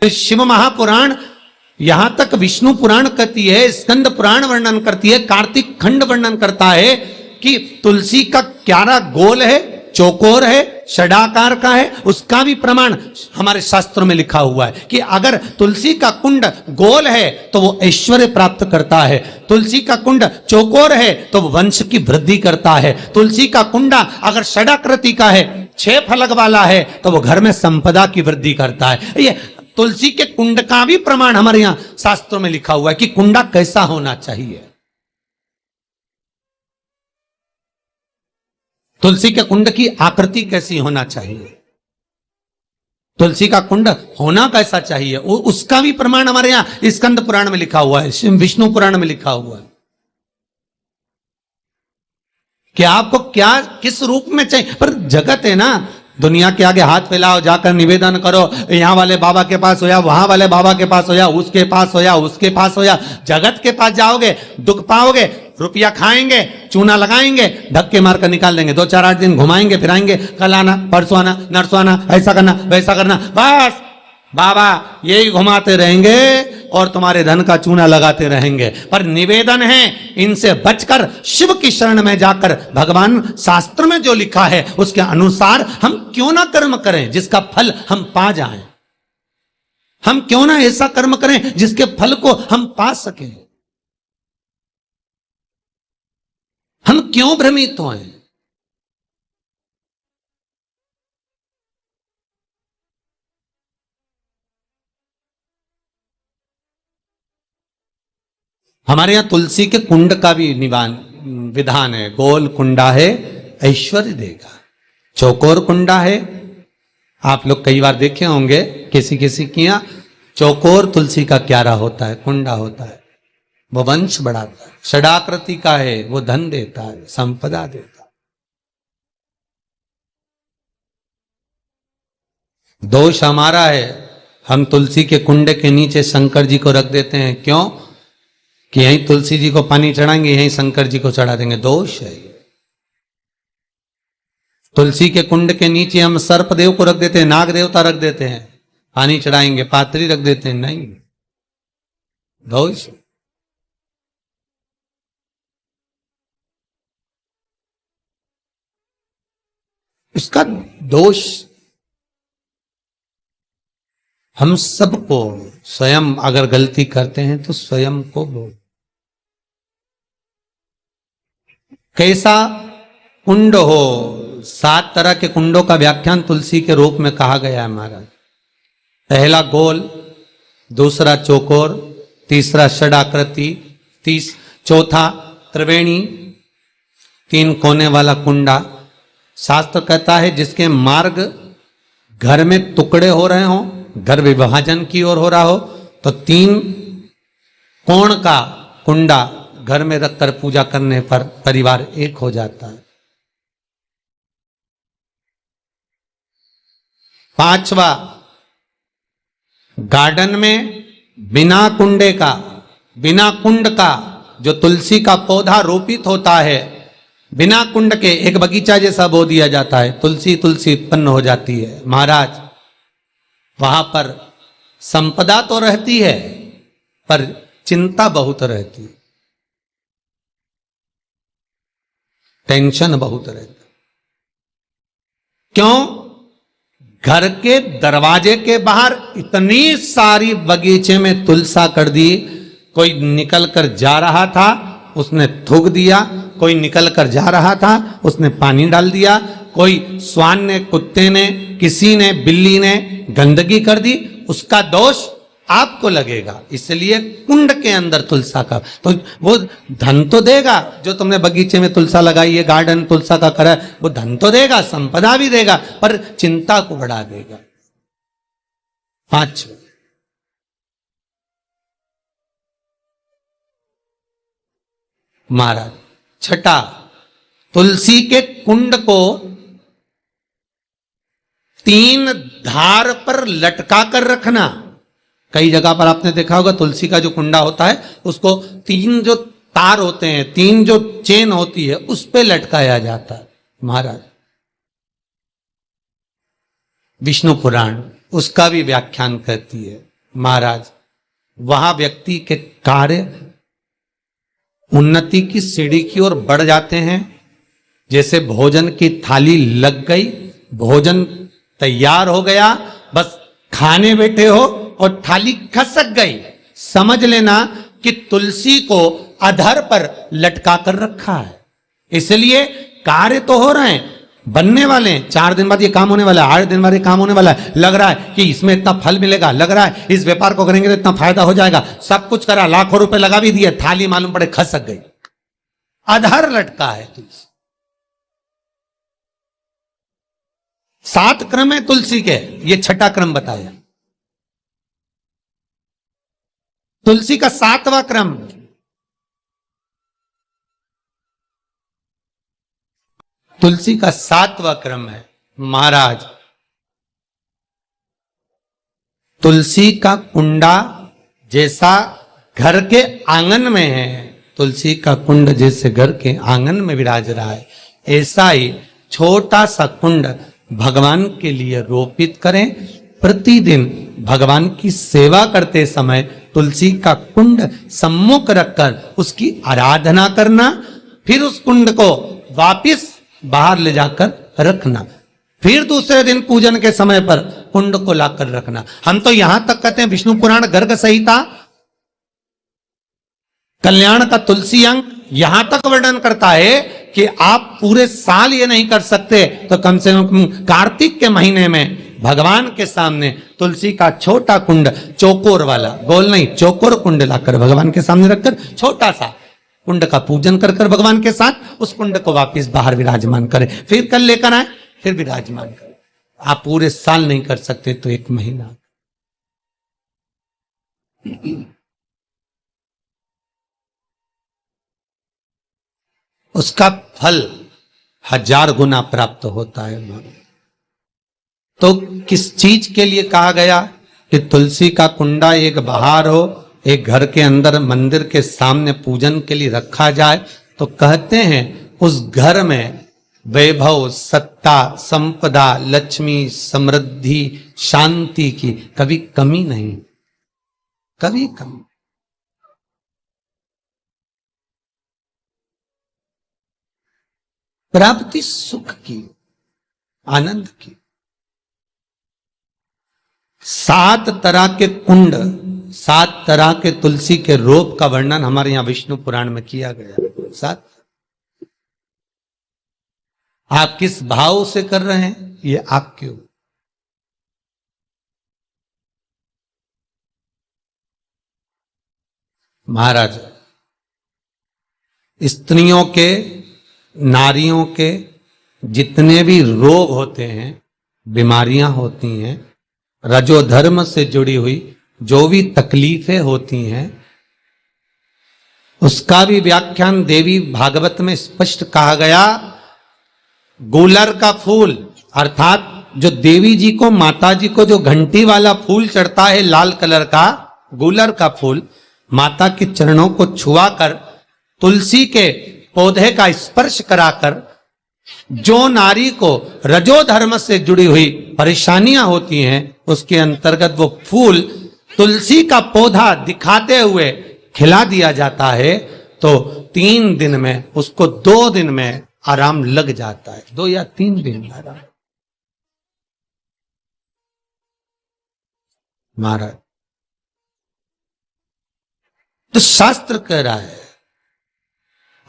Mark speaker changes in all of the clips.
Speaker 1: शिव महापुराण, यहां तक विष्णु पुराण कहती है, स्कंद पुराण वर्णन करती है, कार्तिक खंड वर्णन करता है कि तुलसी का क्यारा गोल है, चौकोर है, षडाकार का है। उसका भी प्रमाण हमारे शास्त्रों में लिखा हुआ है कि अगर तुलसी का कुंड गोल है तो वो ऐश्वर्य प्राप्त करता है, तुलसी का कुंड चौकोर है तो वो वंश की वृद्धि करता है, तुलसी का कुंडा अगर षडाकृति का है, 6 फलक वाला है, तो वो घर में संपदा की वृद्धि करता है। ये तुलसी के कुंड का भी प्रमाण हमारे यहां शास्त्रों में लिखा हुआ है कि कुंडा कैसा होना चाहिए। तुलसी के कुंड की आकृति कैसी होना चाहिए, तुलसी का कुंड होना कैसा चाहिए, उसका भी प्रमाण हमारे यहां स्कंद पुराण में लिखा हुआ है, विष्णु पुराण में लिखा हुआ है कि आपको क्या किस रूप में चाहिए। पर जगत है ना, दुनिया के आगे हाथ फैलाओ, जाकर निवेदन करो, यहां वाले बाबा के पास हो या वहां वाले बाबा के पास हो या उसके पास हो या उसके पास हो या जगत के पास जाओगे, दुख पाओगे, रुपया खाएंगे, चूना लगाएंगे, धक्के मारकर निकाल देंगे, 2-4-8 दिन घुमाएंगे फिराएंगे, कल आना, परसों आना, नरसों आना, ऐसा करना वैसा करना, बस बाबा यही घुमाते रहेंगे और तुम्हारे धन का चूना लगाते रहेंगे। पर निवेदन है, इनसे बचकर शिव की शरण में जाकर भगवान शास्त्र में जो लिखा है उसके अनुसार हम क्यों ना कर्म करें जिसका फल हम पा जाएं। हम क्यों ना ऐसा कर्म करें जिसके फल को हम पा सकें। हम क्यों भ्रमित हों। हमारे यहां तुलसी के कुंड का भी विधान है। गोल कुंडा है ऐश्वर्य देगा, चौकोर कुंडा है, आप लोग कई बार देखे होंगे किसी किसी के यहां चौकोर तुलसी का क्यारा होता है, कुंडा होता है, वो वंश बढ़ाता है। षडाकृति का है, वो धन देता है, संपदा देता है। दोष हमारा है, हम तुलसी के कुंड के नीचे शंकर जी को रख देते हैं। क्यों? कि यहीं तुलसी जी को पानी चढ़ाएंगे, यहीं शंकर जी को चढ़ा देंगे। दोष है। तुलसी के कुंड के नीचे हम सर्प देव को रख देते हैं, नाग देवता रख देते हैं, पानी चढ़ाएंगे, पात्री रख देते हैं, नहीं, दोष। इसका दोष हम सबको, स्वयं अगर गलती करते हैं तो स्वयं को बोल। कैसा कुंड हो, 7 तरह के कुंडों का व्याख्यान तुलसी के रूप में कहा गया है महाराज। पहला गोल, दूसरा चौकोर, तीसरा षडाकृति, चौथा त्रिवेणी, 3 कोने वाला कुंडा। शास्त्र कहता है जिसके मार्ग घर में टुकड़े हो रहे हों, घर विभाजन की ओर हो रहा हो, तो 3 कोण का कुंडा घर में रखकर पूजा करने पर परिवार एक हो जाता है। 5वां, गार्डन में बिना कुंडे का, बिना कुंड का जो तुलसी का पौधा रोपित होता है, बिना कुंड के एक बगीचा जैसा बो दिया जाता है, तुलसी तुलसी उत्पन्न हो जाती है। महाराज वहां पर संपदा तो रहती है पर चिंता बहुत रहती है, टेंशन बहुत रहता। क्यों? घर के दरवाजे के बाहर इतनी सारी बगीचे में तुलसा कर दी। कोई निकल कर जा रहा था, उसने थूक दिया, कोई निकल कर जा रहा था, उसने पानी डाल दिया, कोई श्वान ने, कुत्ते ने, किसी ने, बिल्ली ने गंदगी कर दी, उसका दोष आपको लगेगा। इसलिए कुंड के अंदर तुलसा का, तो वो धन तो देगा, जो तुमने बगीचे में तुलसा लगाई है, गार्डन तुलसा का करा, वो धन तो देगा, संपदा भी देगा, पर चिंता को बढ़ा देगा। 5, महाराज 6, तुलसी के कुंड को 3 धार पर लटका कर रखना। कई जगह पर आपने देखा होगा तुलसी का जो कुंडा होता है उसको 3 जो तार होते हैं, 3 जो चेन होती है, उस पे लटकाया जाता है। महाराज विष्णु पुराण उसका भी व्याख्यान करती है महाराज वहां व्यक्ति के कार्य उन्नति की सीढ़ी की ओर बढ़ जाते हैं। जैसे भोजन की थाली लग गई, भोजन तैयार हो गया, बस खाने बैठे हो और थाली खसक गई, समझ लेना कि तुलसी को अधर पर लटका कर रखा है। इसलिए कार्य तो हो रहे हैं, बनने वाले हैं, 4 दिन बाद ये काम होने वाला है, 8 दिन बाद ये काम होने वाला है, लग रहा है कि इसमें इतना फल मिलेगा, लग रहा है इस व्यापार को करेंगे तो इतना फायदा हो जाएगा, सब कुछ करा, लाखों रुपए लगा भी दिए, थाली मालूम पड़े खसक गई, अधर लटका है तुलसी। 7 क्रम है तुलसी के, ये छठा क्रम बताया। तुलसी का 7वां क्रम, तुलसी का 7वां क्रम है महाराज, तुलसी का कुंडा जैसा घर के आंगन में है, तुलसी का कुंड जैसे घर के आंगन में विराज रहा है, ऐसा ही छोटा सा कुंड भगवान के लिए रोपित करें। प्रतिदिन भगवान की सेवा करते समय तुलसी का कुंड सम्मुख रखकर उसकी आराधना करना, फिर उस कुंड को वापिस बाहर ले जाकर रखना, फिर दूसरे दिन पूजन के समय पर कुंड को लाकर रखना। हम तो यहां तक कहते हैं, विष्णु पुराण गर्ग संहिता कल्याण का तुलसी अंग यहां तक वर्णन करता है कि आप पूरे साल ये नहीं कर सकते तो कम से कम कार्तिक के महीने में भगवान के सामने तुलसी का छोटा कुंड, चौकोर वाला, गोल नहीं, चौकोर कुंड लाकर भगवान के सामने रखकर छोटा सा कुंड का पूजन कर कर भगवान के साथ उस कुंड को वापस बाहर विराजमान करें, फिर कल लेकर आए, फिर विराजमान करें। आप पूरे साल नहीं कर सकते तो 1 महीना। उसका फल 1000 गुना प्राप्त होता है। तो किस चीज के लिए कहा गया कि तुलसी का कुंडा एक बाहर हो, एक घर के अंदर मंदिर के सामने पूजन के लिए रखा जाए, तो कहते हैं उस घर में वैभव, सत्ता, संपदा, लक्ष्मी, समृद्धि, शांति की कभी कमी नहीं, कभी कमी। प्राप्ति सुख की, आनंद की। 7 तरह के कुंड, 7 तरह के तुलसी के रोप का वर्णन हमारे यहां विष्णु पुराण में किया गया। 7। आप किस भाव से कर रहे हैं ये आपके ऊपर। महाराज, स्त्रियों के, नारियों के जितने भी रोग होते हैं, बीमारियां होती हैं, रजोधर्म से जुड़ी हुई जो भी तकलीफें होती हैं, उसका भी व्याख्यान देवी भागवत में स्पष्ट कहा गया। गूलर का फूल, अर्थात जो देवी जी को, माता जी को जो घंटी वाला फूल चढ़ता है लाल कलर का, गूलर का फूल, माता के चरणों को छुआकर, तुलसी के पौधे का स्पर्श कराकर, जो नारी को रजोधर्म से जुड़ी हुई परेशानियां होती हैं, उसके अंतर्गत वो फूल तुलसी का पौधा दिखाते हुए खिला दिया जाता है, तो 3 दिन में उसको 2 दिन में आराम लग जाता है, 2 या 3 दिन में आराम। महाराज, तो शास्त्र कह रहा है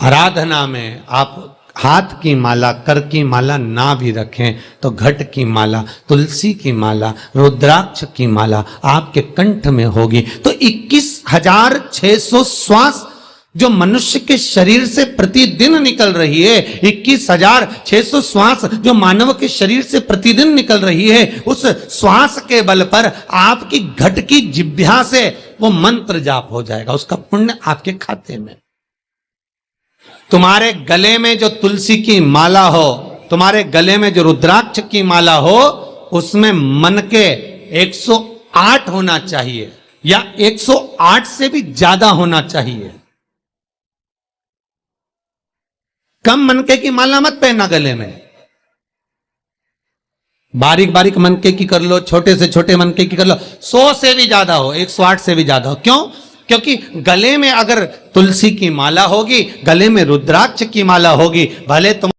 Speaker 1: आराधना में आप हाथ की माला, कर की माला ना भी रखें तो घट की माला, तुलसी की माला, रुद्राक्ष की माला आपके कंठ में होगी, तो 21,600 श्वास जो मनुष्य के शरीर से प्रतिदिन निकल रही है, 21,600 श्वास जो मानव के शरीर से प्रतिदिन निकल रही है, उस श्वास के बल पर आपकी घट की जिह्वा से वो मंत्र जाप हो जाएगा, उसका पुण्य आपके खाते में। तुम्हारे गले में जो तुलसी की माला हो, तुम्हारे गले में जो रुद्राक्ष की माला हो, उसमें मन के 108 होना चाहिए या 108 से भी ज्यादा होना चाहिए। कम मनके की माला मत पहनना गले में, बारीक बारीक मनके की कर लो, छोटे से छोटे मनके की कर लो, 100 से भी ज्यादा हो, 108 से भी ज्यादा हो। क्यों? क्योंकि गले में अगर तुलसी की माला होगी, गले में रुद्राक्ष की माला होगी, भले तुम